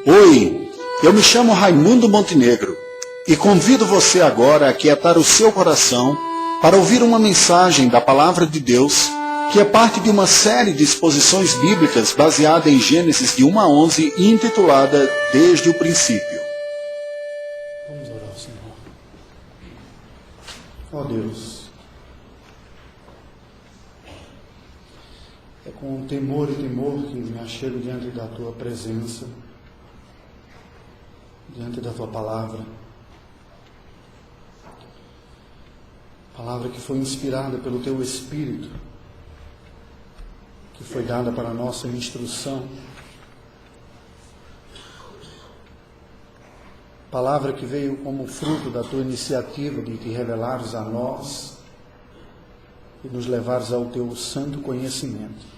Oi, eu me chamo Raimundo Montenegro e convido você agora a aquietar o seu coração para ouvir uma mensagem da Palavra de Deus que é parte de uma série de exposições bíblicas baseada em Gênesis de 1 a 11 e intitulada Desde o Princípio. Vamos orar ao Senhor. Ó Deus, é com temor e temor que me achego diante da Tua presença, diante da Tua palavra. Palavra que foi inspirada pelo Teu Espírito, que foi dada para a nossa instrução. Palavra que veio como fruto da Tua iniciativa de Te revelares a nós e nos levares ao Teu santo conhecimento.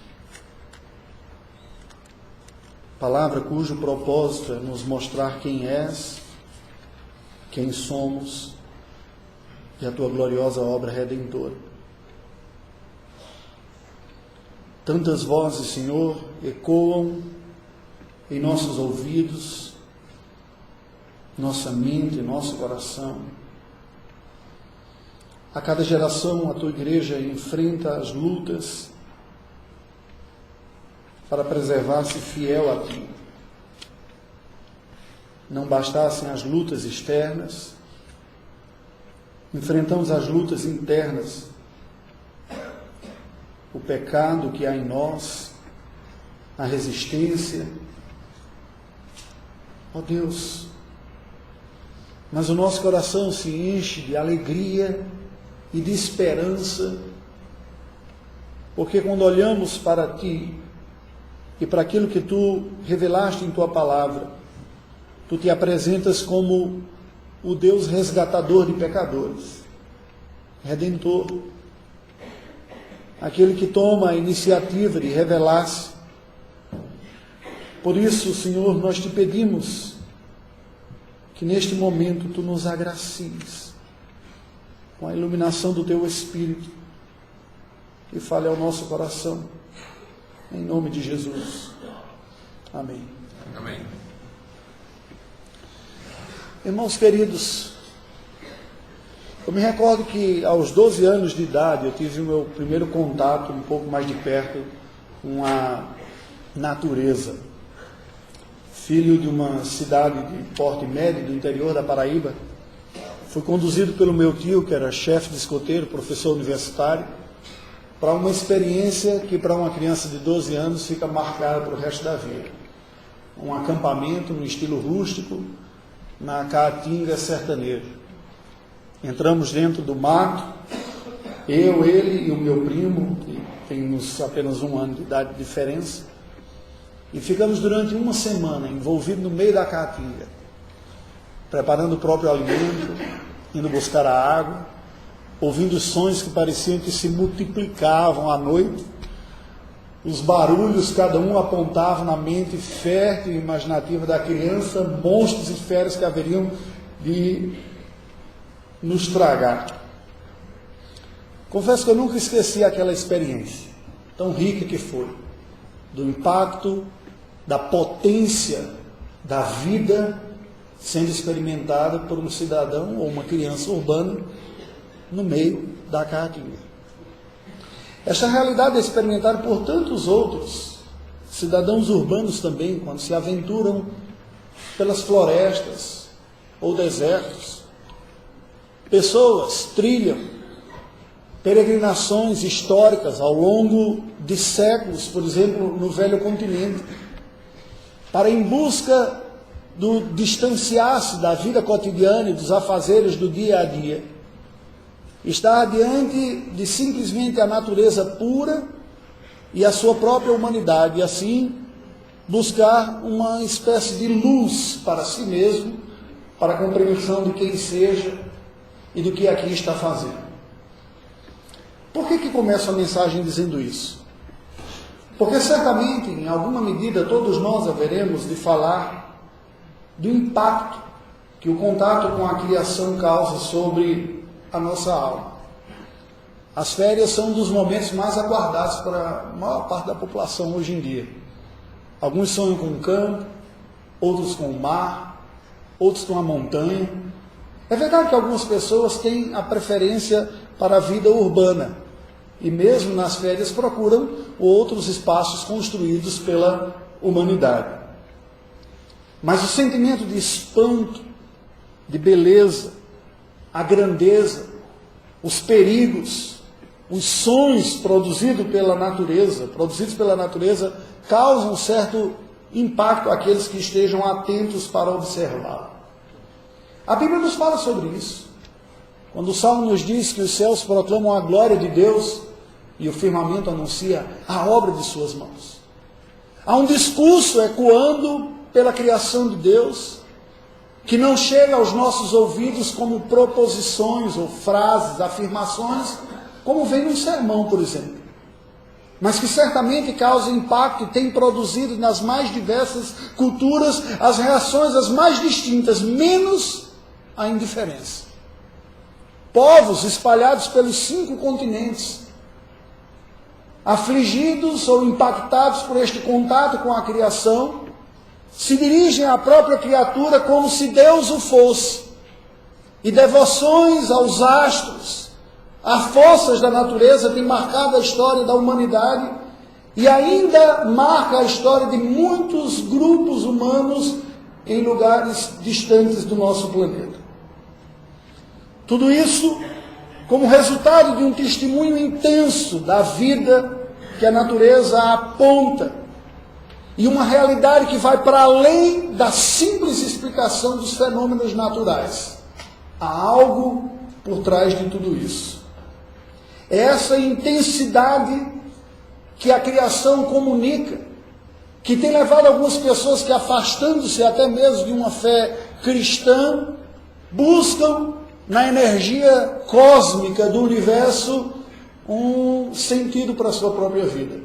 Palavra cujo propósito é nos mostrar quem és, quem somos e a Tua gloriosa obra redentora. Tantas vozes, Senhor, ecoam em nossos ouvidos, nossa mente, nosso coração. A cada geração a Tua igreja enfrenta as lutas para preservar-se fiel a Ti. Não bastassem as lutas externas, enfrentamos as lutas internas, o pecado que há em nós, a resistência. Ó Deus, mas o nosso coração se enche de alegria e de esperança, porque quando olhamos para Ti e para aquilo que Tu revelaste em Tua palavra, Tu Te apresentas como o Deus resgatador de pecadores, redentor, aquele que toma a iniciativa de revelar-se. Por isso, Senhor, nós Te pedimos que neste momento Tu nos agracies com a iluminação do Teu Espírito e fale ao nosso coração, em nome de Jesus. Amém. Amém. Irmãos queridos, eu me recordo que aos 12 anos de idade eu tive o meu primeiro contato um pouco mais de perto com a natureza. Filho de uma cidade de porte médio do interior da Paraíba, fui conduzido pelo meu tio, que era chefe de escoteiro, professor universitário, para uma experiência que para uma criança de 12 anos fica marcada para o resto da vida. Um acampamento no estilo rústico, na Caatinga sertanejo. Entramos dentro do mato, eu, ele e o meu primo, que temos apenas 1 ano de idade de diferença, e ficamos durante 1 semana envolvidos no meio da Caatinga, preparando o próprio alimento, indo buscar a água, ouvindo sons que pareciam que se multiplicavam à noite, os barulhos, cada um apontava na mente fértil e imaginativa da criança monstros e feras que haveriam de nos tragar. Confesso que eu nunca esqueci aquela experiência, tão rica que foi, do impacto, da potência da vida sendo experimentada por um cidadão ou uma criança urbana no meio da Caatinga. Esta realidade é experimentada por tantos outros cidadãos urbanos também, quando se aventuram pelas florestas ou desertos. Pessoas trilham peregrinações históricas ao longo de séculos, por exemplo, no Velho Continente, para em busca do distanciar-se da vida cotidiana e dos afazeres do dia a dia, estar diante de simplesmente a natureza pura e a sua própria humanidade, e assim buscar uma espécie de luz para si mesmo, para a compreensão de quem seja e do que aqui está fazendo. Por que começo a mensagem dizendo isso? Porque certamente, em alguma medida, todos nós haveremos de falar do impacto que o contato com a criação causa sobre a nossa alma. As férias são um dos momentos mais aguardados para a maior parte da população hoje em dia. Alguns sonham com o campo, outros com o mar, outros com a montanha. É verdade que algumas pessoas têm a preferência para a vida urbana e mesmo nas férias procuram outros espaços construídos pela humanidade. Mas o sentimento de espanto, de beleza, a grandeza, os perigos, os sons produzidos pela natureza, causam um certo impacto àqueles que estejam atentos para observá-lo. A Bíblia nos fala sobre isso. Quando o Salmo nos diz que os céus proclamam a glória de Deus e o firmamento anuncia a obra de suas mãos. Há um discurso ecoando pela criação de Deus, que não chega aos nossos ouvidos como proposições ou frases, afirmações, como vem num sermão, por exemplo, mas que certamente causa impacto e tem produzido nas mais diversas culturas as reações as mais distintas, menos a indiferença. Povos espalhados pelos 5 continentes, afligidos ou impactados por este contato com a criação, se dirigem à própria criatura como se Deus o fosse, e devoções aos astros, a forças da natureza têm marcado a história da humanidade e ainda marca a história de muitos grupos humanos em lugares distantes do nosso planeta. Tudo isso como resultado de um testemunho intenso da vida que a natureza aponta e uma realidade que vai para além da simples explicação dos fenômenos naturais. Há algo por trás de tudo isso. É essa intensidade que a criação comunica, que tem levado algumas pessoas que, afastando-se até mesmo de uma fé cristã, buscam na energia cósmica do universo um sentido para a sua própria vida.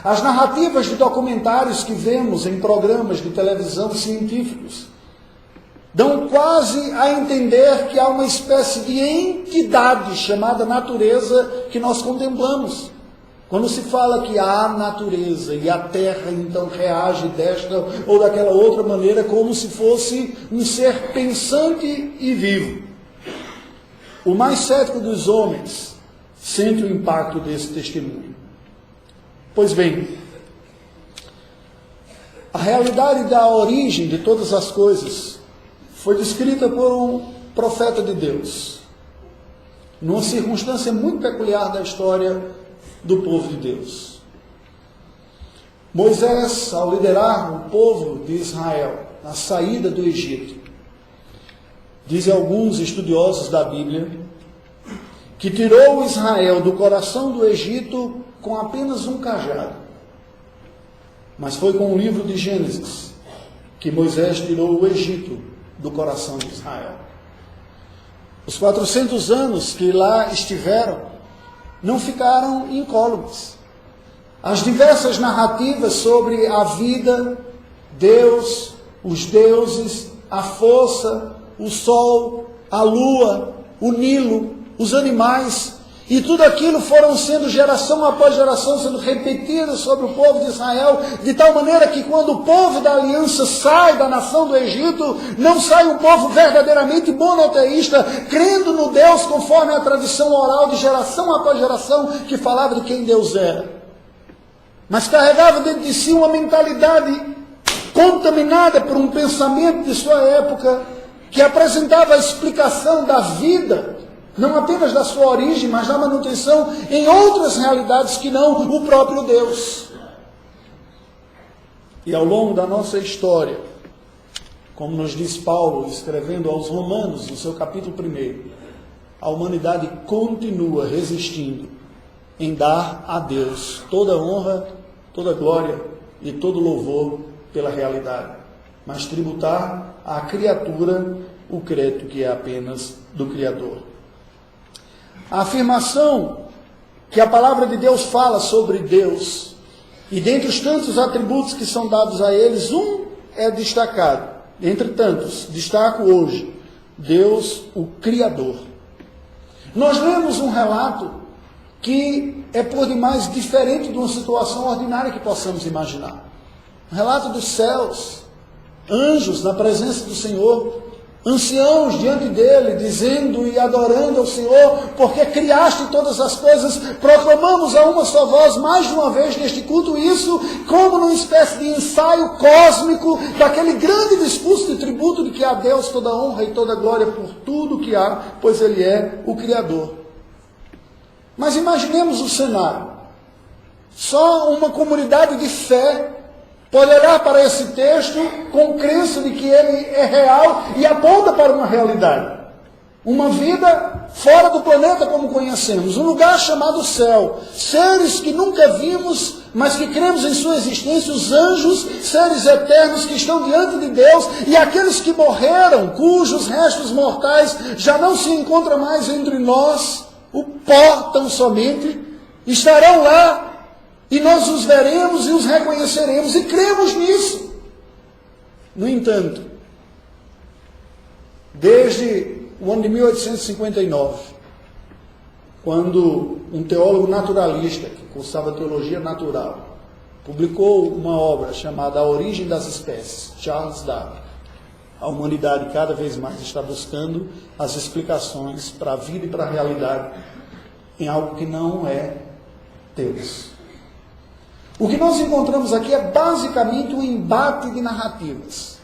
As narrativas de documentários que vemos em programas de televisão científicos dão quase a entender que há uma espécie de entidade chamada natureza que nós contemplamos. Quando se fala que há natureza e a Terra então reage desta ou daquela outra maneira, como se fosse um ser pensante e vivo. O mais cético dos homens sente o impacto desse testemunho. Pois bem, a realidade da origem de todas as coisas foi descrita por um profeta de Deus, numa circunstância muito peculiar da história do povo de Deus. Moisés, ao liderar o povo de Israel na saída do Egito, dizem alguns estudiosos da Bíblia, que tirou Israel do coração do Egito com apenas um cajado. Mas foi com o livro de Gênesis que Moisés tirou o Egito do coração de Israel. Os 400 anos que lá estiveram não ficaram incólumes. As diversas narrativas sobre a vida, Deus, os deuses, a força, o sol, a lua, o Nilo, os animais, e tudo aquilo foram sendo geração após geração, sendo repetidas sobre o povo de Israel, de tal maneira que quando o povo da aliança sai da nação do Egito, não sai um povo verdadeiramente monoteísta, crendo no Deus conforme a tradição oral de geração após geração, que falava de quem Deus era. Mas carregava dentro de si uma mentalidade contaminada por um pensamento de sua época, que apresentava a explicação da vida, não apenas da sua origem, mas da manutenção em outras realidades que não o próprio Deus. E ao longo da nossa história, como nos diz Paulo, escrevendo aos Romanos, no seu capítulo 1, a humanidade continua resistindo em dar a Deus toda honra, toda glória e todo louvor pela realidade, mas tributar à criatura o crédito que é apenas do Criador. A afirmação que a palavra de Deus fala sobre Deus, e dentre os tantos atributos que são dados a eles, um é destacado. Entre tantos, destaco hoje, Deus, o Criador. Nós lemos um relato que é por demais diferente de uma situação ordinária que possamos imaginar. Um relato dos céus, anjos na presença do Senhor, anciãos diante dele, dizendo e adorando ao Senhor, porque criaste todas as coisas. Proclamamos a uma só voz, mais de uma vez neste culto, isso como numa espécie de ensaio cósmico, daquele grande discurso de tributo de que a Deus toda honra e toda glória por tudo que há, pois Ele é o Criador. Mas imaginemos o cenário. Só uma comunidade de fé pode olhar para esse texto com crença de que ele é real e aponta para uma realidade. Uma vida fora do planeta como conhecemos, um lugar chamado céu. Seres que nunca vimos, mas que cremos em sua existência, os anjos, seres eternos que estão diante de Deus, e aqueles que morreram, cujos restos mortais já não se encontram mais entre nós, o pó tão somente, estarão lá. E nós os veremos e os reconheceremos, e cremos nisso. No entanto, desde o ano de 1859, quando um teólogo naturalista, que cursava teologia natural, publicou uma obra chamada A Origem das Espécies, Charles Darwin, a humanidade cada vez mais está buscando as explicações para a vida e para a realidade em algo que não é Deus. O que nós encontramos aqui é basicamente um embate de narrativas.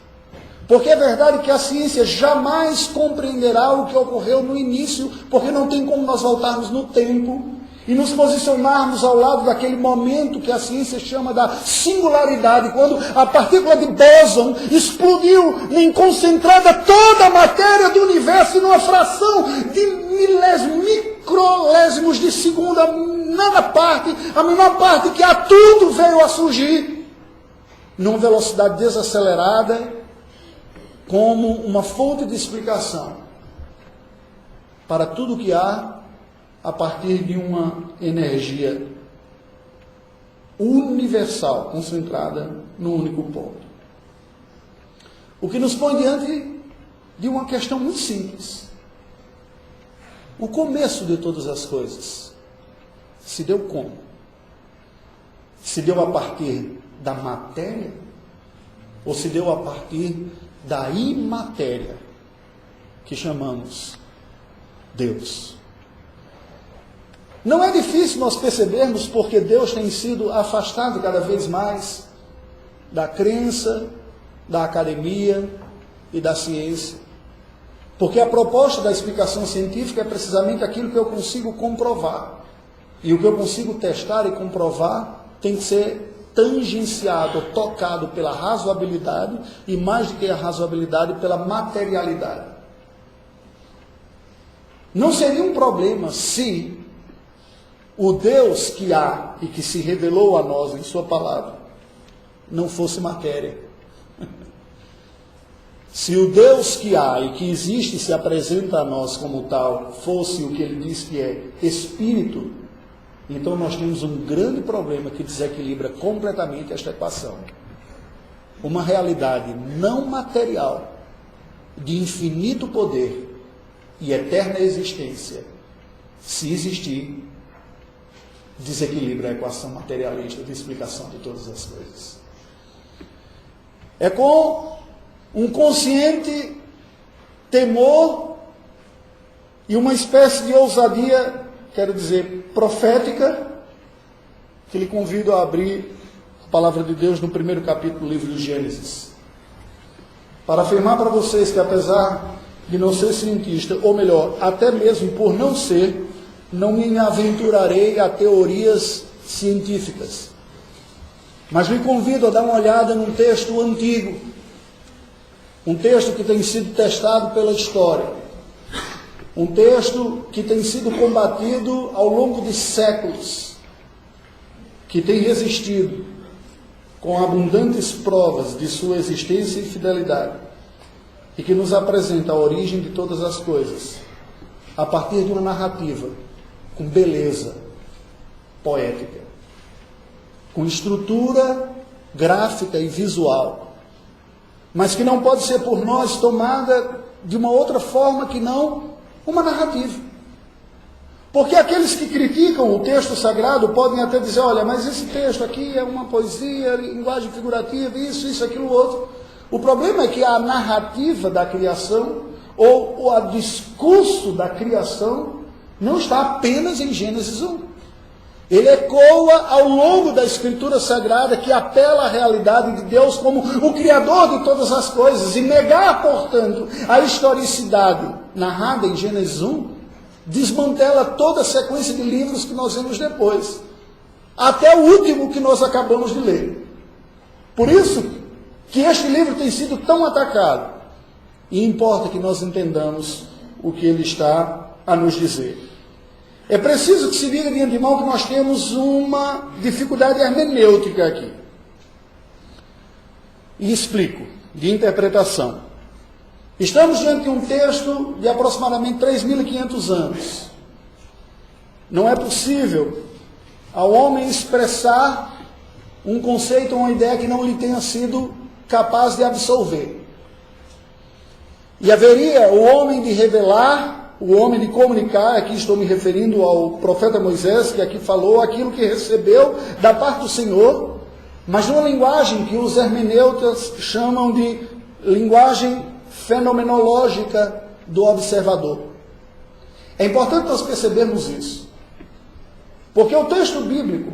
Porque é verdade que a ciência jamais compreenderá o que ocorreu no início, porque não tem como nós voltarmos no tempo e nos posicionarmos ao lado daquele momento que a ciência chama da singularidade, quando a partícula de Bóson explodiu em concentrada toda a matéria do universo em uma fração de microlésimos de segundo, a menor parte que a tudo veio a surgir numa velocidade desacelerada como uma fonte de explicação para tudo que há a partir de uma energia universal, concentrada num único ponto. O que nos põe diante de uma questão muito simples. O começo de todas as coisas se deu como? Se deu a partir da matéria? Ou se deu a partir da imatéria, que chamamos Deus? Não é difícil nós percebermos porque Deus tem sido afastado cada vez mais da crença, da academia e da ciência. Porque a proposta da explicação científica é precisamente aquilo que eu consigo comprovar. E o que eu consigo testar e comprovar tem que ser tangenciado, tocado pela razoabilidade, e mais do que a razoabilidade, pela materialidade. Não seria um problema se o Deus que há e que se revelou a nós em sua palavra não fosse matéria. Se o Deus que há e que existe e se apresenta a nós como tal fosse o que ele diz que é espírito, então nós temos um grande problema que desequilibra completamente esta equação. Uma realidade não material, de infinito poder e eterna existência, se existir, desequilibra a equação materialista de explicação de todas as coisas. É com um consciente temor e uma espécie de ousadia, quero dizer, profética, que lhe convido a abrir a palavra de Deus no primeiro capítulo do livro de Gênesis, para afirmar para vocês que, apesar de não ser cientista, ou melhor, até mesmo por não ser, não me aventurarei a teorias científicas, mas lhe convido a dar uma olhada num texto antigo, um texto que tem sido testado pela história, um texto que tem sido combatido ao longo de séculos, que tem resistido com abundantes provas de sua existência e fidelidade, e que nos apresenta a origem de todas as coisas, a partir de uma narrativa com beleza poética, com estrutura gráfica e visual, mas que não pode ser por nós tomada de uma outra forma que não uma narrativa. Porque aqueles que criticam o texto sagrado podem até dizer, olha, mas esse texto aqui é uma poesia, linguagem figurativa, isso, aquilo, outro. O problema é que a narrativa da criação, ou o discurso da criação, não está apenas em Gênesis 1. Ele ecoa ao longo da Escritura Sagrada, que apela à realidade de Deus como o Criador de todas as coisas. E negar, portanto, a historicidade narrada em Gênesis 1, desmantela toda a sequência de livros que nós vemos depois. Até o último que nós acabamos de ler. Por isso que este livro tem sido tão atacado. E importa que nós entendamos o que ele está a nos dizer. É preciso que se diga de antemão que nós temos uma dificuldade hermenêutica aqui. E explico, de interpretação. Estamos diante de um texto de aproximadamente 3.500 anos. Não é possível ao homem expressar um conceito ou uma ideia que não lhe tenha sido capaz de absorver. E haveria o homem de revelar, o homem de comunicar, aqui estou me referindo ao profeta Moisés, que aqui falou aquilo que recebeu da parte do Senhor, mas numa linguagem que os hermeneutas chamam de linguagem fenomenológica do observador. É importante nós percebermos isso, porque o texto bíblico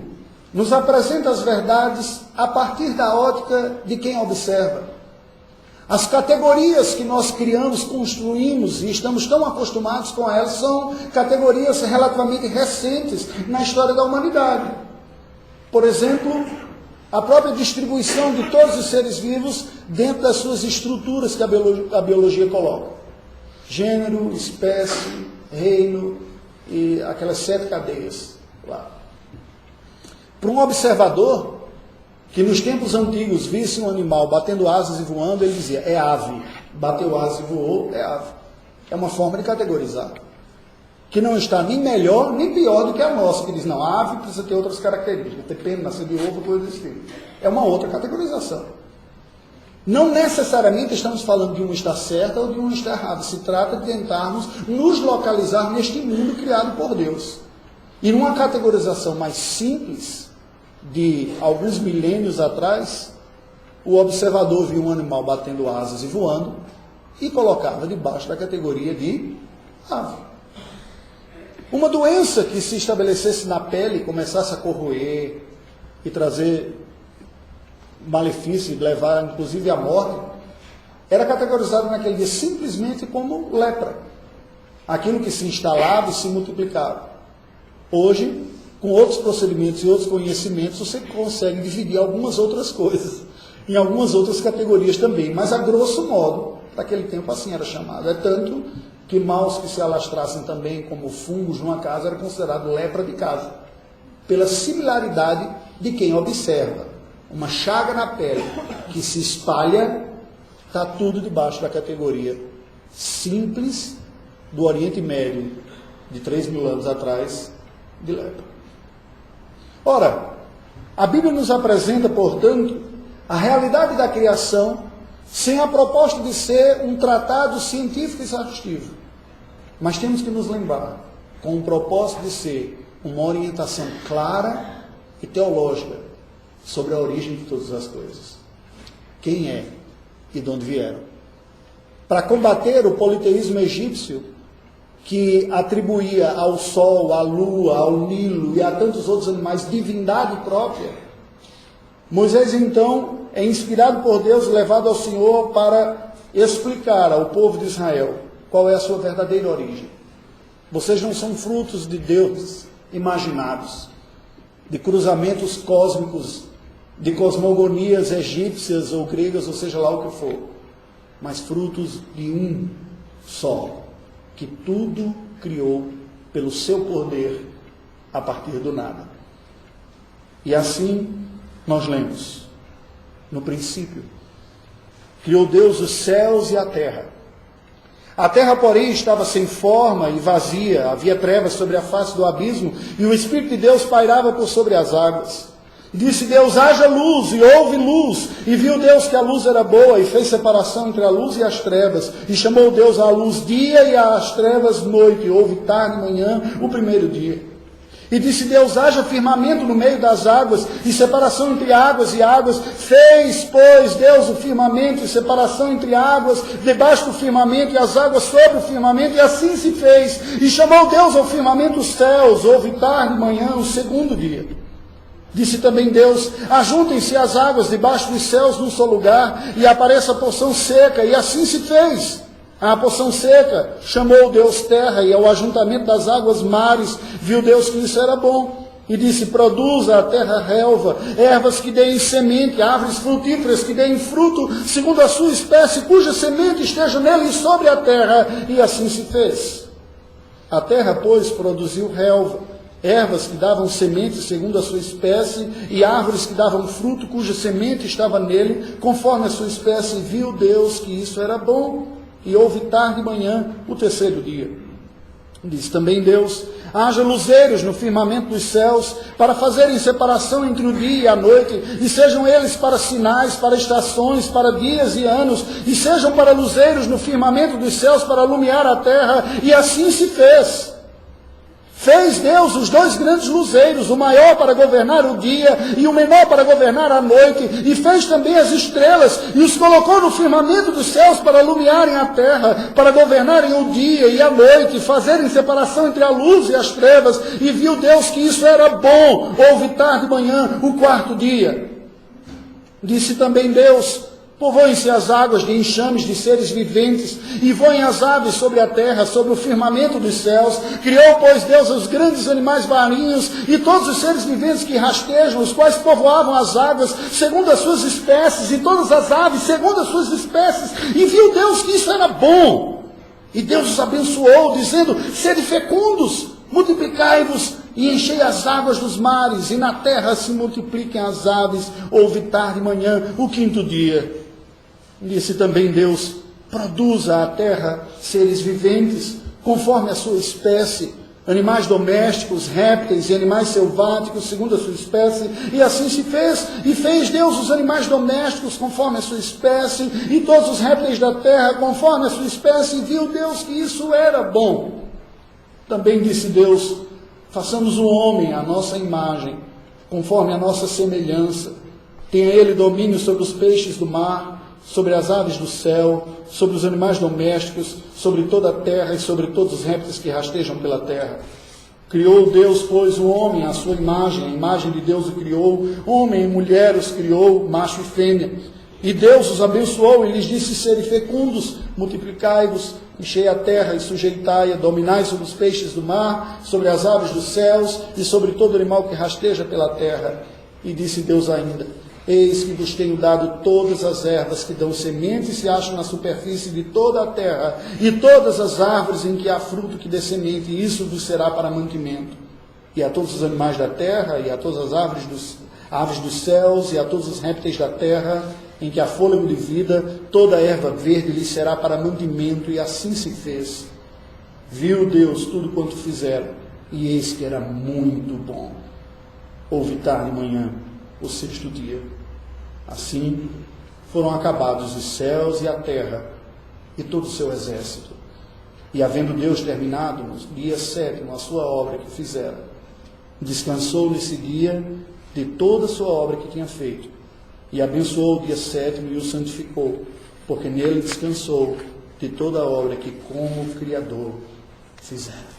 nos apresenta as verdades a partir da ótica de quem observa. As categorias que nós criamos, construímos e estamos tão acostumados com elas são categorias relativamente recentes na história da humanidade. Por exemplo, a própria distribuição de todos os seres vivos dentro das suas estruturas que a biologia coloca. Gênero, espécie, reino e aquelas 7 cadeias lá. Para um observador que nos tempos antigos visse um animal batendo asas e voando, ele dizia, é ave. Bateu asas e voou, é ave. É uma forma de categorizar. Que não está nem melhor, nem pior do que a nossa, que diz, não, a ave precisa ter outras características, ter pena, nascer de ovo, coisa desse tipo. É uma outra categorização. Não necessariamente estamos falando de uma estar certa ou de uma estar errada. Se trata de tentarmos nos localizar neste mundo criado por Deus. E numa categorização mais simples, de alguns milênios atrás, o observador viu um animal batendo asas e voando e colocava debaixo da categoria de ave. Uma doença que se estabelecesse na pele, começasse a corroer e trazer malefício, e levar inclusive à morte, era categorizada naquele dia simplesmente como lepra. Aquilo que se instalava e se multiplicava. Hoje, com outros procedimentos e outros conhecimentos, você consegue dividir algumas outras coisas, em algumas outras categorias também, mas a grosso modo, naquele tempo assim era chamado. É tanto que maus que se alastrassem também como fungos numa casa era considerado lepra de casa, pela similaridade de quem observa. Uma chaga na pele que se espalha, está tudo debaixo da categoria simples do Oriente Médio, de 3.000 anos atrás, de lepra. Ora, a Bíblia nos apresenta, portanto, a realidade da criação sem a proposta de ser um tratado científico exaustivo. Mas temos que nos lembrar, com o propósito de ser uma orientação clara e teológica sobre a origem de todas as coisas. Quem é e de onde vieram. Para combater o politeísmo egípcio, que atribuía ao sol, à lua, ao Nilo e a tantos outros animais divindade própria, Moisés então é inspirado por Deus, levado ao Senhor para explicar ao povo de Israel qual é a sua verdadeira origem. Vocês não são frutos de deuses imaginados, de cruzamentos cósmicos, de cosmogonias egípcias ou gregas, ou seja lá o que for, mas frutos de um só, que tudo criou pelo seu poder a partir do nada. E assim nós lemos, no princípio, criou Deus os céus e a terra. A terra, porém, estava sem forma e vazia, havia trevas sobre a face do abismo, e o Espírito de Deus pairava por sobre as águas. Disse Deus, haja luz, e houve luz. E viu Deus que a luz era boa, e fez separação entre a luz e as trevas. E chamou Deus à luz dia e às trevas noite. E houve tarde e manhã o primeiro dia. E disse Deus, haja firmamento no meio das águas, e separação entre águas e águas. Fez, pois, Deus o firmamento, e separação entre águas, debaixo do firmamento, e as águas sobre o firmamento, e assim se fez. E chamou Deus ao firmamento os céus, houve tarde e manhã, o segundo dia. Disse também Deus, ajuntem-se as águas debaixo dos céus num só lugar, e apareça a porção seca, e assim se fez. A porção seca chamou Deus terra, e ao ajuntamento das águas mares, viu Deus que isso era bom. E disse, produza a terra relva, ervas que deem semente, árvores frutíferas que deem fruto, segundo a sua espécie, cuja semente esteja nele e sobre a terra. E assim se fez. A terra, pois, produziu relva, ervas que davam semente segundo a sua espécie, e árvores que davam fruto, cuja semente estava nele, conforme a sua espécie. Viu Deus que isso era bom. E houve tarde e manhã, o terceiro dia. Diz também Deus, haja luzeiros no firmamento dos céus, para fazerem separação entre o dia e a noite, e sejam eles para sinais, para estações, para dias e anos, e sejam para luzeiros no firmamento dos céus, para iluminar a terra. E assim se fez. Fez Deus os dois grandes luzeiros, o maior para governar o dia e o menor para governar a noite, e fez também as estrelas, e os colocou no firmamento dos céus para iluminarem a terra, para governarem o dia e a noite, fazerem separação entre a luz e as trevas, e viu Deus que isso era bom. Houve tarde e manhã, o quarto dia. Disse também Deus, povoem-se as águas de enxames de seres viventes, e voem as aves sobre a terra, sobre o firmamento dos céus. Criou, pois, Deus os grandes animais marinhos, e todos os seres viventes que rastejam, os quais povoavam as águas, segundo as suas espécies, e todas as aves, segundo as suas espécies. E viu Deus que isso era bom. E Deus os abençoou, dizendo, sede fecundos, multiplicai-vos, e enchei as águas dos mares, e na terra se multipliquem as aves. Houve tarde e manhã, o quinto dia. Disse também Deus, produza a terra seres viventes, conforme a sua espécie, animais domésticos, répteis e animais selváticos, segundo a sua espécie. E assim se fez. E fez Deus os animais domésticos, conforme a sua espécie, e todos os répteis da terra, conforme a sua espécie. E viu Deus que isso era bom. Também disse Deus, façamos o homem à nossa imagem, conforme a nossa semelhança. Tenha ele domínio sobre os peixes do mar, sobre as aves do céu, sobre os animais domésticos, sobre toda a terra e sobre todos os répteis que rastejam pela terra. Criou Deus, pois, o homem à sua imagem, a imagem de Deus o criou, homem e mulher os criou, macho e fêmea. E Deus os abençoou e lhes disse, sede fecundos, multiplicai-vos, enchei a terra e sujeitai-a, dominai sobre os peixes do mar, sobre as aves dos céus e sobre todo animal que rasteja pela terra. E disse Deus ainda, eis que vos tenho dado todas as ervas que dão semente e se acham na superfície de toda a terra, e todas as árvores em que há fruto que dê semente, e isso vos será para mantimento. E a todos os animais da terra, e a todas as aves dos céus, e a todos os répteis da terra, em que há fôlego de vida, toda a erva verde lhe será para mantimento, e assim se fez. Viu Deus tudo quanto fizeram, e eis que era muito bom. Houve tarde e manhã, o sexto dia. Assim foram acabados os céus e a terra, e todo o seu exército. E havendo Deus terminado no dia sétimo a sua obra que fizera, descansou nesse dia de toda a sua obra que tinha feito, e abençoou o dia sétimo e o santificou, porque nele descansou de toda a obra que como Criador fizera.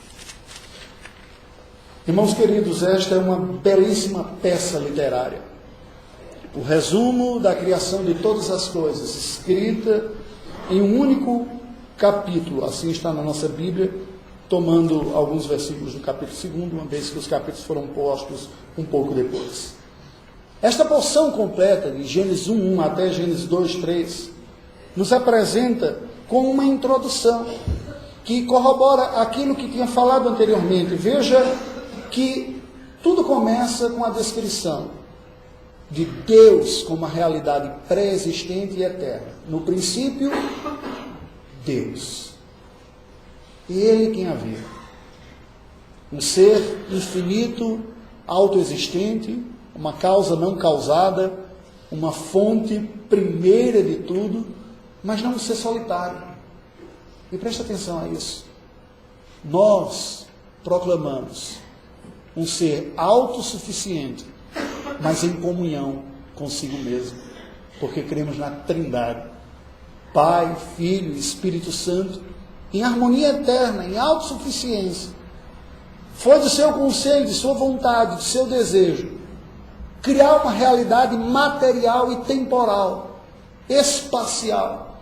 Irmãos queridos, esta é uma belíssima peça literária. O resumo da criação de todas as coisas, escrita em um único capítulo, assim está na nossa Bíblia, tomando alguns versículos do capítulo 2, uma vez que os capítulos foram postos um pouco depois. Esta porção completa, de Gênesis 1 até Gênesis 2, 3, nos apresenta com uma introdução que corrobora aquilo que tinha falado anteriormente. Veja que tudo começa com a descrição de Deus como uma realidade pré-existente e eterna. No princípio, Deus. Ele quem havia. Um ser infinito, autoexistente, uma causa não causada, uma fonte primeira de tudo, mas não um ser solitário. E preste atenção a isso. Nós proclamamos um ser autossuficiente, mas em comunhão consigo mesmo, porque cremos na Trindade, Pai, Filho e Espírito Santo, em harmonia eterna, em autossuficiência. Foi do seu conselho, de sua vontade, do seu desejo, criar uma realidade material e temporal, espacial,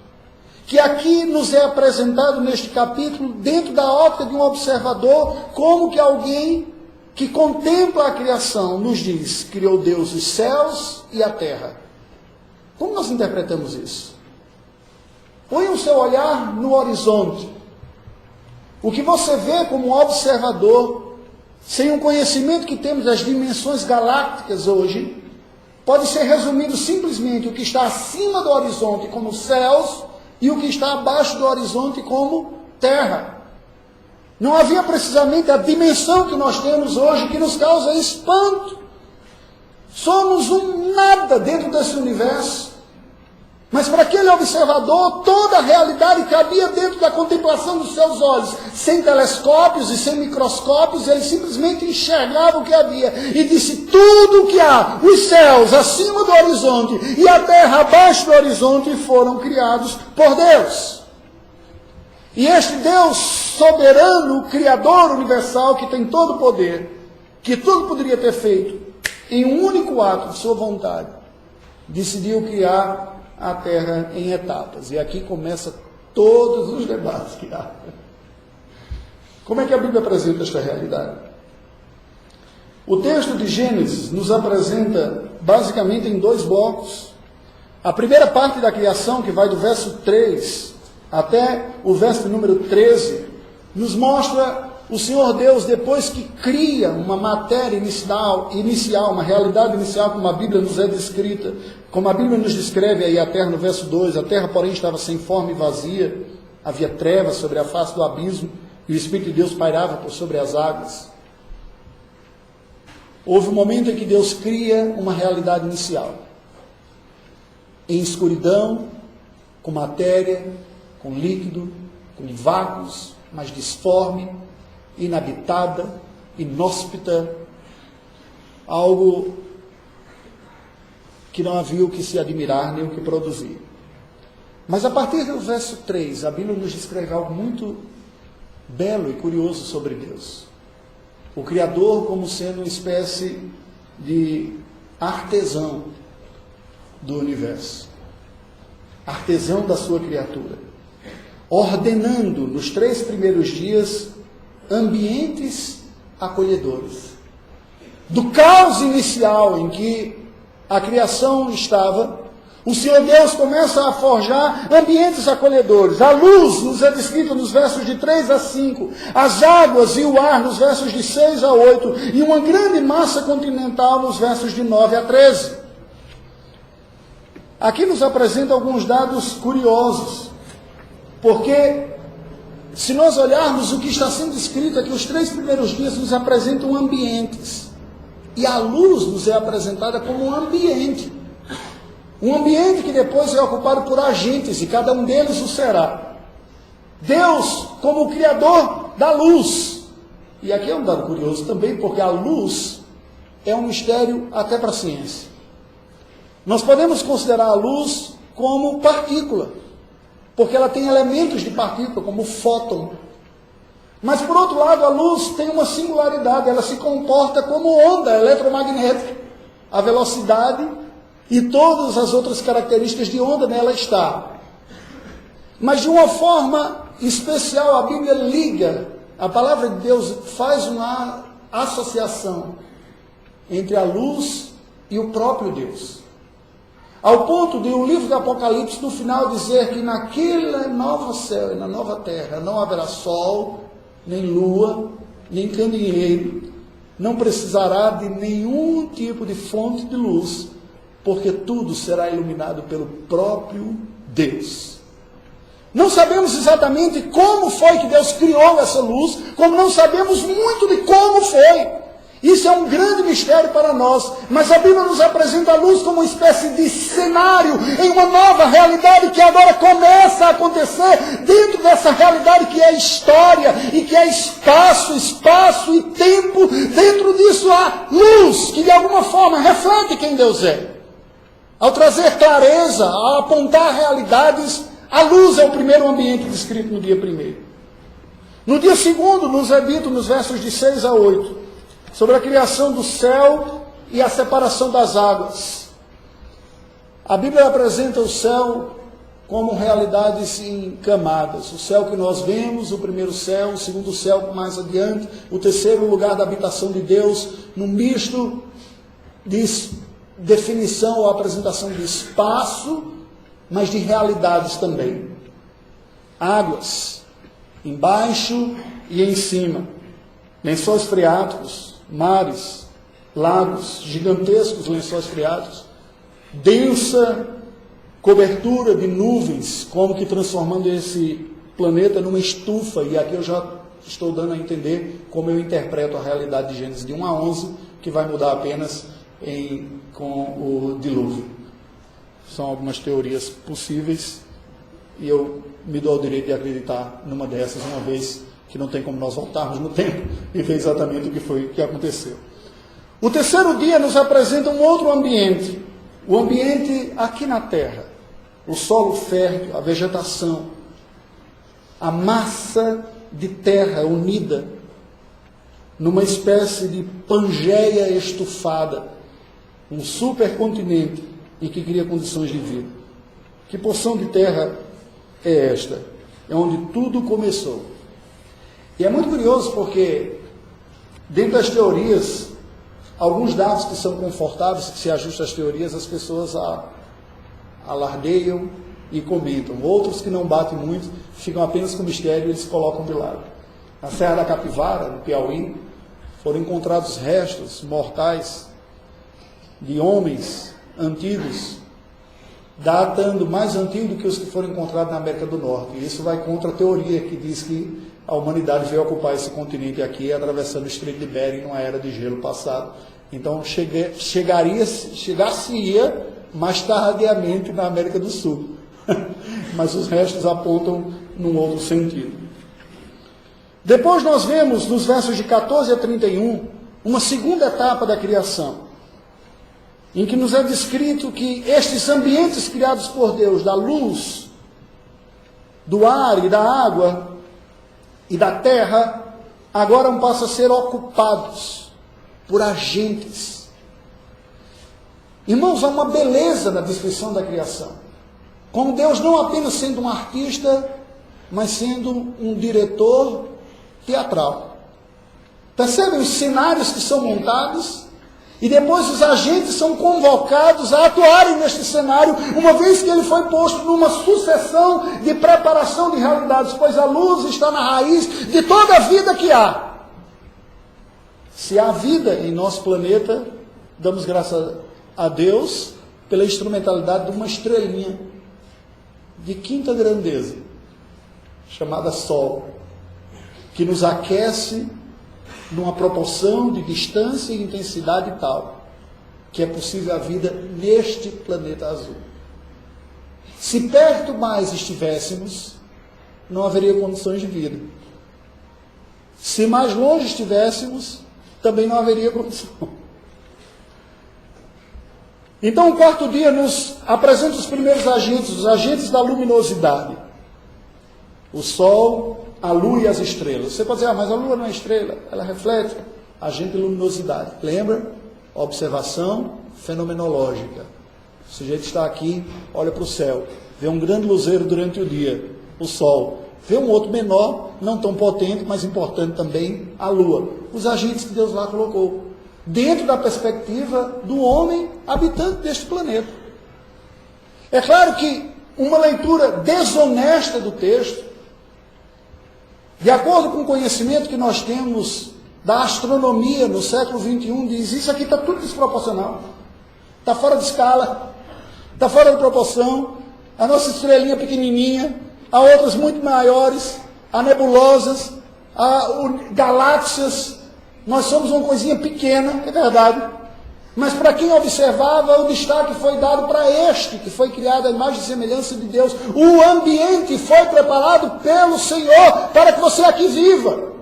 que aqui nos é apresentado neste capítulo, dentro da ótica de um observador, como que alguém que contempla a criação nos diz: criou Deus os céus e a terra. Como nós interpretamos isso? Põe o seu olhar no horizonte. O que você vê como observador, sem um conhecimento que temos das dimensões galácticas hoje, pode ser resumido simplesmente o que está acima do horizonte como céus e o que está abaixo do horizonte como terra. Não havia precisamente a dimensão que nós temos hoje que nos causa espanto. Somos um nada dentro desse universo. Mas para aquele observador, toda a realidade cabia dentro da contemplação dos seus olhos. Sem telescópios e sem microscópios, ele simplesmente enxergava o que havia. E disse: tudo o que há, os céus acima do horizonte e a terra abaixo do horizonte, foram criados por Deus. E este Deus soberano, Criador universal, que tem todo o poder, que tudo poderia ter feito, em um único ato de sua vontade, decidiu criar a terra em etapas. E aqui começa todos os debates que há. Como é que a Bíblia apresenta esta realidade? O texto de Gênesis nos apresenta basicamente em dois blocos. A primeira parte da criação, que vai do verso 3 até o verso número 13, nos mostra o Senhor Deus, depois que cria uma matéria inicial, uma realidade inicial, como a Bíblia nos é descrita, como a Bíblia nos descreve aí a terra no verso 2, a terra, porém, estava sem forma e vazia, havia trevas sobre a face do abismo, e o Espírito de Deus pairava por sobre as águas. Houve um momento em que Deus cria uma realidade inicial, em escuridão, com matéria, com líquido, com vácuos, mas disforme, inabitada, inóspita, algo que não havia o que se admirar nem o que produzir. Mas a partir do verso 3, a Bíblia nos descreve algo muito belo e curioso sobre Deus. O Criador como sendo uma espécie de artesão do universo, artesão da sua criatura, ordenando nos 3 primeiros dias ambientes acolhedores. Do caos inicial em que a criação estava, o Senhor Deus começa a forjar ambientes acolhedores. A luz nos é descrita nos versos de 3 a 5, as águas e o ar nos versos de 6 a 8, e uma grande massa continental nos versos de 9 a 13. Aqui nos apresenta alguns dados curiosos, porque se nós olharmos o que está sendo descrito aqui, os 3 primeiros dias nos apresentam ambientes. E a luz nos é apresentada como um ambiente. Um ambiente que depois é ocupado por agentes, e cada um deles o será. Deus como o Criador da luz. E aqui é um dado curioso também, porque a luz é um mistério até para a ciência. Nós podemos considerar a luz como partícula, porque ela tem elementos de partícula, como o fóton. Mas, por outro lado, a luz tem uma singularidade, ela se comporta como onda eletromagnética. A velocidade e todas as outras características de onda nela está. Mas, de uma forma especial, a Bíblia liga, a palavra de Deus faz uma associação entre a luz e o próprio Deus. Ao ponto de o livro do Apocalipse, no final, dizer que naquele novo céu e na nova terra não haverá sol, nem lua, nem candeeiro, não precisará de nenhum tipo de fonte de luz, porque tudo será iluminado pelo próprio Deus. Não sabemos exatamente como foi que Deus criou essa luz, como não sabemos muito de como foi. Isso é um grande mistério para nós, mas a Bíblia nos apresenta a luz como uma espécie de cenário em uma nova realidade que agora começa a acontecer dentro dessa realidade que é história e que é espaço e tempo. Dentro disso há luz que de alguma forma reflete quem Deus é. Ao trazer clareza, ao apontar realidades, a luz é o primeiro ambiente descrito no dia primeiro. No dia segundo, nos é dito nos versos de 6 a 8, sobre a criação do céu e a separação das águas. A Bíblia apresenta o céu como realidades em camadas. O céu que nós vemos, o primeiro céu, o segundo céu mais adiante, o terceiro lugar da habitação de Deus, num misto de definição ou apresentação de espaço, mas de realidades também. Águas, embaixo e em cima. Lençóis freáticos, mares, lagos, gigantescos lençóis freáticos, densa cobertura de nuvens, como que transformando esse planeta numa estufa, e aqui eu já estou dando a entender como eu interpreto a realidade de Gênesis de 1 a 11, que vai mudar apenas com o dilúvio. São algumas teorias possíveis, e eu me dou o direito de acreditar numa dessas, uma vez que não tem como nós voltarmos no tempo e ver exatamente o que foi que aconteceu. O terceiro dia nos apresenta um outro ambiente, o ambiente aqui na Terra, o solo fértil, a vegetação, a massa de terra unida numa espécie de Pangeia estufada, um supercontinente em que cria condições de vida. Que porção de terra é esta? É onde tudo começou. E é muito curioso porque, dentro das teorias, alguns dados que são confortáveis, que se ajustam às teorias, as pessoas alardeiam e comentam. Outros que não batem muito, ficam apenas com mistério e eles colocam de lado. Na Serra da Capivara, no Piauí, foram encontrados restos mortais de homens antigos, datando mais antigo do que os que foram encontrados na América do Norte. E isso vai contra a teoria que diz que a humanidade veio ocupar esse continente aqui, atravessando o Estreito de Bering numa era de gelo passado. Então chegar-se-ia mais tardiamente na América do Sul. Mas os restos apontam num outro sentido. Depois nós vemos, nos versos de 14 a 31, uma segunda etapa da criação, em que nos é descrito que estes ambientes criados por Deus, da luz, do ar e da água e da terra, agora passam a ser ocupados por agentes. Irmãos, há uma beleza na descrição da criação. Como Deus não apenas sendo um artista, mas sendo um diretor teatral. Percebem os cenários que são montados? E depois os agentes são convocados a atuarem neste cenário, uma vez que ele foi posto numa sucessão de preparação de realidades, pois a luz está na raiz de toda a vida que há. Se há vida em nosso planeta, damos graças a Deus pela instrumentalidade de uma estrelinha de quinta grandeza, chamada Sol, que nos aquece numa proporção de distância e intensidade tal, que é possível a vida neste planeta azul. Se perto mais estivéssemos, não haveria condições de vida. Se mais longe estivéssemos, também não haveria condição. Então o quarto dia nos apresenta os primeiros agentes, os agentes da luminosidade. O Sol, a Lua e as estrelas. Você pode dizer, mas a Lua não é estrela, ela reflete agente de luminosidade. Lembra? Observação fenomenológica. O sujeito está aqui, olha para o céu, vê um grande luzeiro durante o dia, o Sol. Vê um outro menor, não tão potente, mas importante também, a Lua. Os agentes que Deus lá colocou, dentro da perspectiva do homem habitante deste planeta. É claro que uma leitura desonesta do texto, de acordo com o conhecimento que nós temos da astronomia no século XXI, diz, isso aqui está tudo desproporcional. Está fora de escala, está fora de proporção. A nossa estrelinha pequenininha, há outras muito maiores, há nebulosas, há galáxias Nós somos uma coisinha pequena, é verdade. Mas para quem observava, o destaque foi dado para este, que foi criado à imagem e semelhança de Deus. O ambiente foi preparado pelo Senhor para que você aqui viva.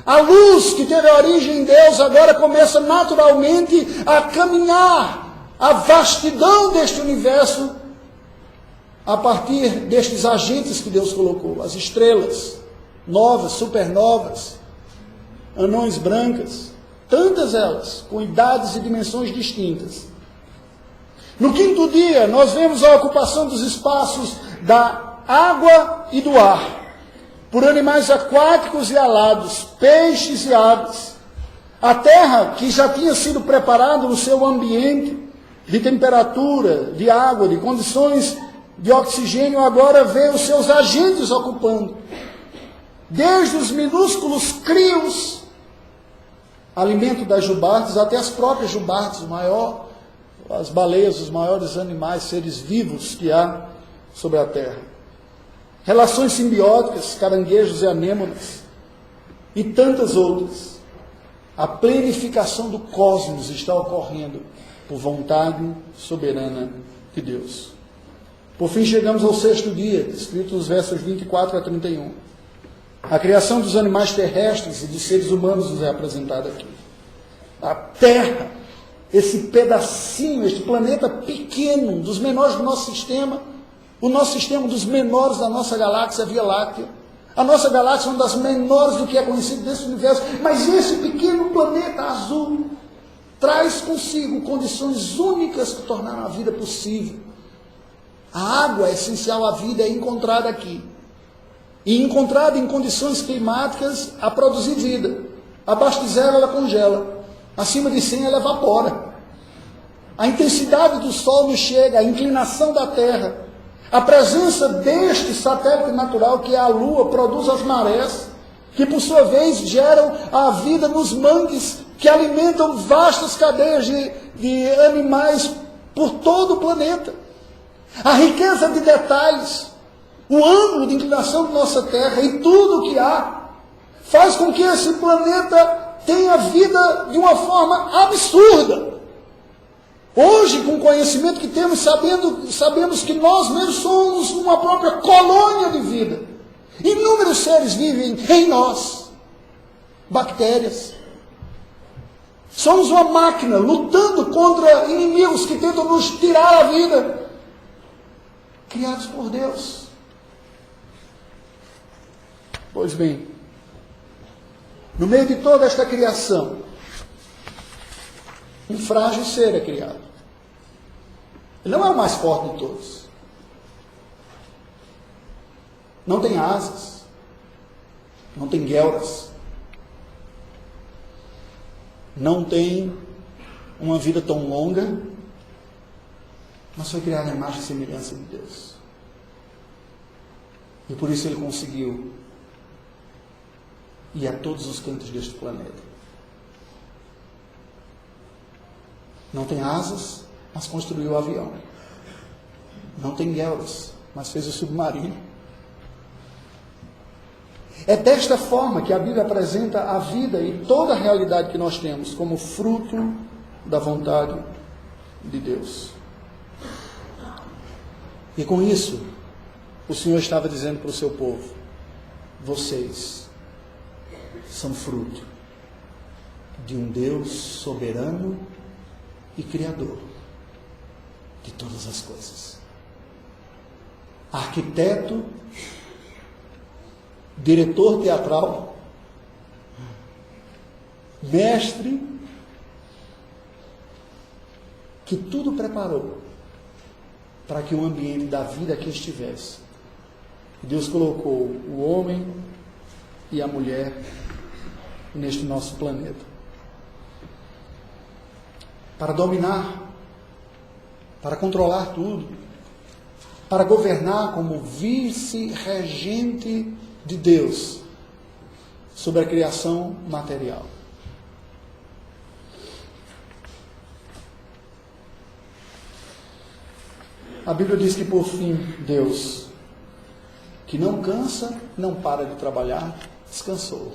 A luz que teve origem em Deus agora começa naturalmente a caminhar a vastidão deste universo a partir destes agentes que Deus colocou. As estrelas novas, supernovas, anões brancas, tantas elas, com idades e dimensões distintas. No quinto dia, nós vemos a ocupação dos espaços da água e do ar, por animais aquáticos e alados, peixes e aves. A terra, que já tinha sido preparada no seu ambiente, de temperatura, de água, de condições de oxigênio, agora vê os seus agentes ocupando. Desde os minúsculos crios, alimento das jubartes, até as próprias jubartes, as baleias, os maiores animais, seres vivos que há sobre a terra. Relações simbióticas, caranguejos e anêmonas, e tantas outras. A plenificação do cosmos está ocorrendo por vontade soberana de Deus. Por fim, chegamos ao sexto dia, escrito nos versos 24 a 31. A criação dos animais terrestres e dos seres humanos nos é apresentada aqui. A Terra, esse pedacinho, este planeta pequeno, dos menores do nosso sistema, o nosso sistema dos menores da nossa galáxia, a Via Láctea. A nossa galáxia é uma das menores do que é conhecido desse universo, mas esse pequeno planeta azul traz consigo condições únicas que tornaram a vida possível. A água essencial à vida é encontrada aqui. E encontrada em condições climáticas a produzir vida. Abaixo de zero ela congela. Acima de 100 ela evapora. A intensidade do Sol nos chega, a inclinação da Terra. A presença deste satélite natural, que é a Lua, produz as marés, que por sua vez geram a vida nos mangues, que alimentam vastas cadeias de animais por todo o planeta. A riqueza de detalhes, o ângulo de inclinação da nossa Terra e tudo o que há, faz com que esse planeta tenha vida de uma forma absurda. Hoje, com o conhecimento que temos, sabemos que nós mesmos somos uma própria colônia de vida. Inúmeros seres vivem em nós. Bactérias. Somos uma máquina lutando contra inimigos que tentam nos tirar a vida. Criados por Deus. Pois bem, no meio de toda esta criação, um frágil ser é criado. Ele não é o mais forte de todos. Não tem asas. Não tem guelras. Não tem uma vida tão longa, mas foi criado à imagem e semelhança de Deus. E por isso ele conseguiu ir a todos os cantos deste planeta. Não tem asas, mas construiu o avião. Não tem guelras, mas fez o submarino. É desta forma que a Bíblia apresenta a vida e toda a realidade que nós temos como fruto da vontade de Deus. E com isso, o Senhor estava dizendo para o seu povo: vocês são fruto de um Deus soberano e criador de todas as coisas. Arquiteto, diretor teatral, mestre, que tudo preparou para que o ambiente da vida aqui estivesse. Deus colocou o homem e a mulher neste nosso planeta para dominar, para controlar tudo, para governar como vice-regente de Deus sobre a criação material. A Bíblia diz que por fim Deus, que não cansa, não para de trabalhar, descansou.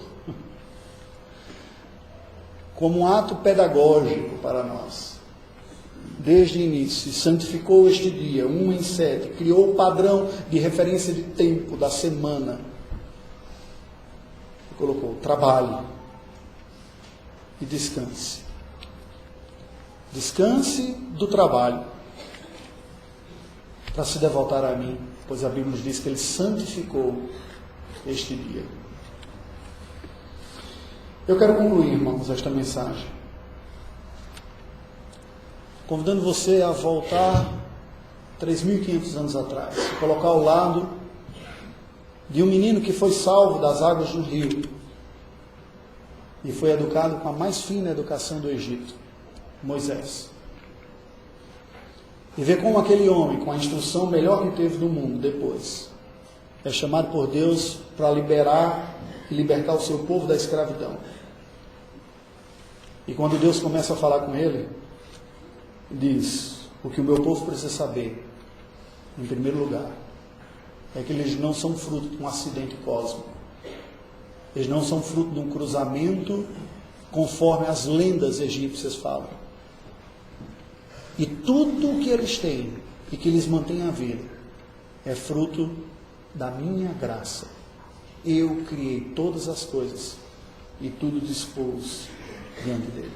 como um ato pedagógico para nós. Desde o início, santificou este dia, 1/7, criou o padrão de referência de tempo da semana. E colocou: trabalhe e descanse. Descanse do trabalho, para se devotar a mim, pois a Bíblia nos diz que Ele santificou este dia. Eu quero concluir, irmãos, esta mensagem, convidando você a voltar 3.500 anos atrás, e colocar ao lado de um menino que foi salvo das águas do rio e foi educado com a mais fina educação do Egito, Moisés. E ver como aquele homem, com a instrução melhor que teve do mundo depois, é chamado por Deus para liberar e libertar o seu povo da escravidão. E quando Deus começa a falar com ele, diz: o que o meu povo precisa saber, em primeiro lugar, é que eles não são fruto de um acidente cósmico. Eles não são fruto de um cruzamento conforme as lendas egípcias falam. E tudo o que eles têm e que lhes mantém a vida é fruto da minha graça. Eu criei todas as coisas e tudo dispus diante dele.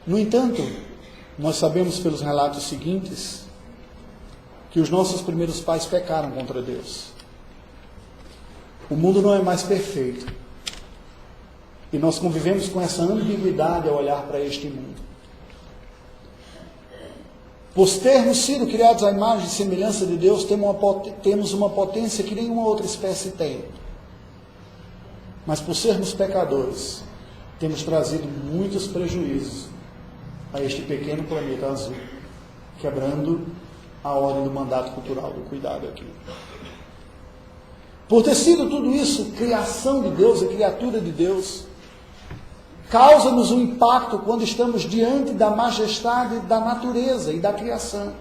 No entanto, nós sabemos pelos relatos seguintes que os nossos primeiros pais pecaram contra Deus. O mundo não é mais perfeito. E nós convivemos com essa ambiguidade ao olhar para este mundo. Por termos sido criados à imagem e semelhança de Deus, temos uma potência que nenhuma outra espécie tem. Mas por sermos pecadores, temos trazido muitos prejuízos a este pequeno planeta azul, quebrando a ordem do mandato cultural do cuidado aqui. Por ter sido tudo isso criação de Deus e criatura de Deus, causa-nos um impacto quando estamos diante da majestade da natureza e da criação.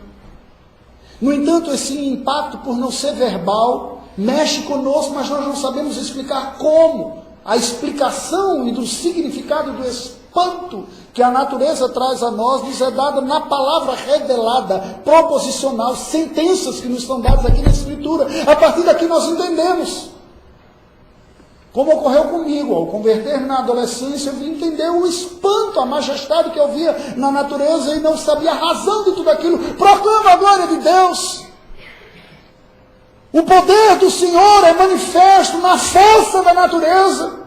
No entanto, esse impacto, por não ser verbal, mexe conosco, mas nós não sabemos explicar como. A explicação e do significado do espanto que a natureza traz a nós nos é dada na palavra revelada, proposicional, sentenças que nos são dadas aqui na Escritura. A partir daqui nós entendemos. Como ocorreu comigo, ao converter-me na adolescência, eu vim entender o espanto, a majestade que eu via na natureza e não sabia a razão de tudo aquilo. Proclama a glória de Deus. O poder do Senhor é manifesto na força da natureza.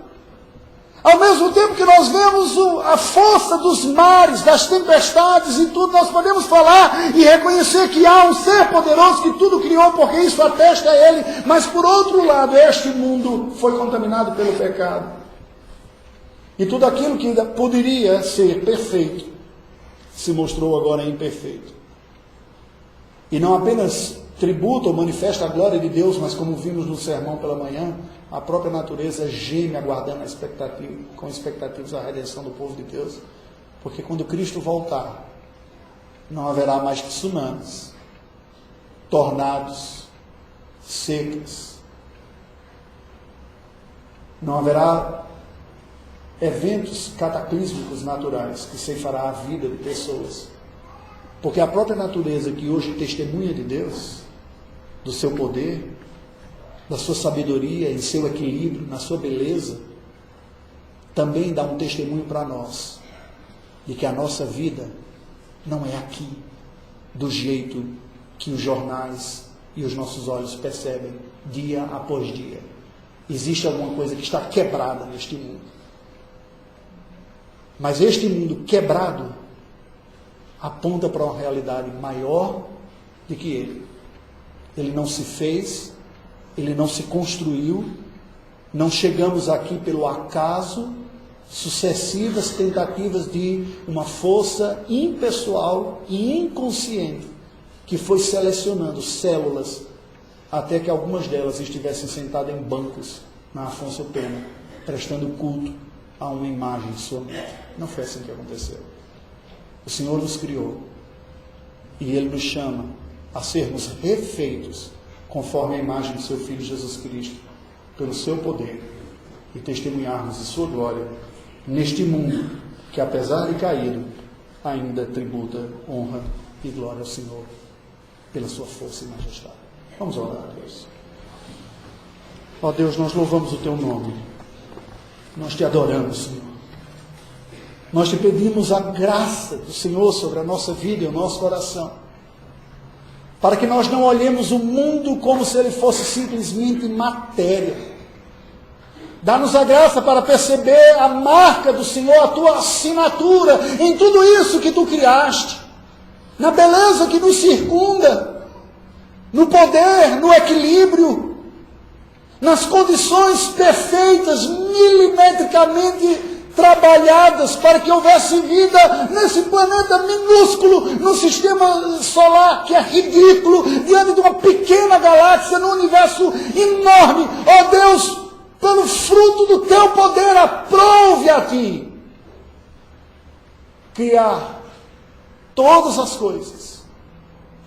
Ao mesmo tempo que nós vemos a força dos mares, das tempestades e tudo, nós podemos falar e reconhecer que há um ser poderoso que tudo criou, porque isso atesta a Ele. Mas por outro lado, este mundo foi contaminado pelo pecado. E tudo aquilo que poderia ser perfeito, se mostrou agora imperfeito. E não apenas tributa ou manifesta a glória de Deus, mas como vimos no sermão pela manhã, a própria natureza geme aguardando com expectativas a redenção do povo de Deus, porque quando Cristo voltar, não haverá mais tsunamis, tornados, secas, não haverá eventos cataclísmicos naturais que ceifará a vida de pessoas, porque a própria natureza que hoje testemunha de Deus, do seu poder, da sua sabedoria, em seu equilíbrio, na sua beleza, também dá um testemunho para nós, de que a nossa vida não é aqui, do jeito que os jornais e os nossos olhos percebem, dia após dia. Existe alguma coisa que está quebrada neste mundo. Mas este mundo quebrado aponta para uma realidade maior do que ele. Ele não se fez, ele não se construiu, não chegamos aqui pelo acaso, sucessivas tentativas de uma força impessoal e inconsciente que foi selecionando células até que algumas delas estivessem sentadas em bancos na Afonso Pena, prestando culto a uma imagem de sua mente. Não foi assim que aconteceu. O Senhor nos criou e Ele nos chama a sermos refeitos conforme a imagem de seu Filho Jesus Cristo, pelo seu poder e testemunharmos de sua glória neste mundo que, apesar de caído, ainda tributa honra e glória ao Senhor pela sua força e majestade. Vamos orar a Deus. Ó Deus, nós louvamos o teu nome. Nós te adoramos, Senhor. Nós te pedimos a graça do Senhor sobre a nossa vida e o nosso coração, para que nós não olhemos o mundo como se ele fosse simplesmente matéria. Dá-nos a graça para perceber a marca do Senhor, a tua assinatura em tudo isso que tu criaste, na beleza que nos circunda, no poder, no equilíbrio, nas condições perfeitas, milimetricamente trabalhadas para que houvesse vida nesse planeta minúsculo, no sistema solar, que é ridículo, diante de uma pequena galáxia, num universo enorme. Ó Deus, pelo fruto do teu poder, aprove a ti criar todas as coisas,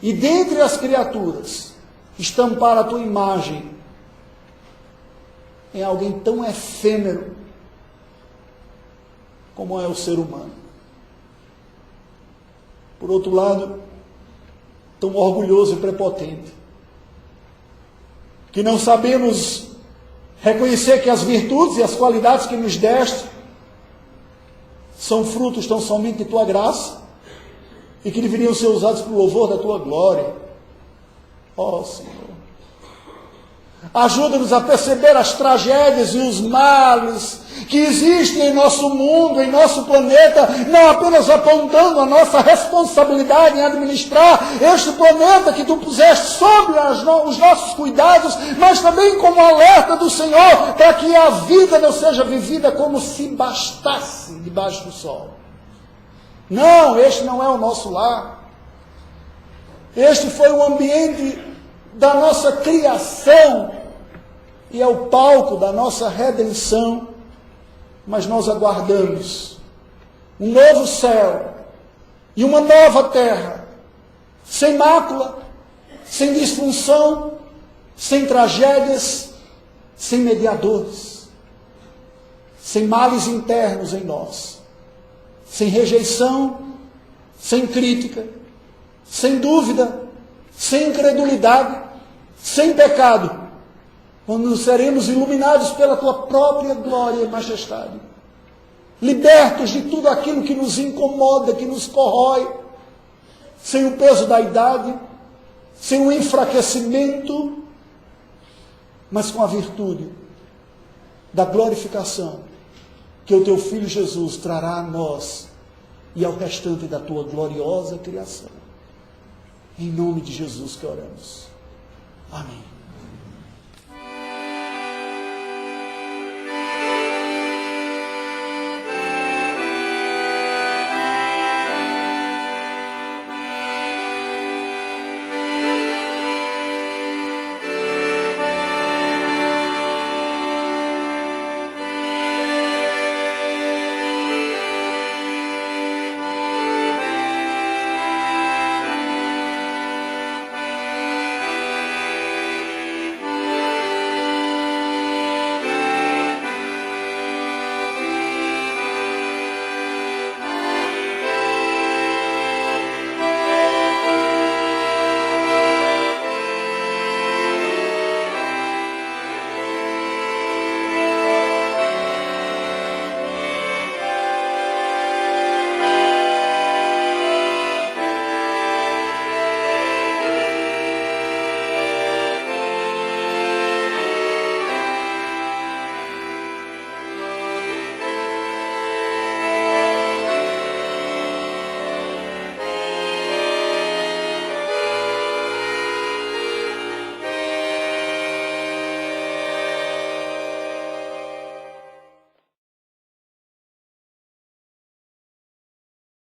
e dentre as criaturas, estampar a tua imagem em alguém tão efêmero como é o ser humano. Por outro lado, tão orgulhoso e prepotente, que não sabemos reconhecer que as virtudes e as qualidades que nos deste são frutos tão somente de tua graça e que deveriam ser usados para o louvor da tua glória. Ó Senhor, ajuda-nos a perceber as tragédias e os males que existem em nosso mundo, em nosso planeta, não apenas apontando a nossa responsabilidade em administrar este planeta que tu puseste sobre os nossos cuidados, mas também como alerta do Senhor, para que a vida não seja vivida como se bastasse debaixo do sol. Não, este não é o nosso lar. Este foi o ambiente da nossa criação e é o palco da nossa redenção, mas nós aguardamos um novo céu e uma nova terra, sem mácula, sem disfunção, sem tragédias, sem mediadores, sem males internos em nós, sem rejeição, sem crítica, sem dúvida, sem incredulidade, sem pecado, quando seremos iluminados pela tua própria glória e majestade, libertos de tudo aquilo que nos incomoda, que nos corrói, sem o peso da idade, sem o enfraquecimento, mas com a virtude da glorificação que o teu Filho Jesus trará a nós e ao restante da tua gloriosa criação. Em nome de Jesus que oramos. Amém.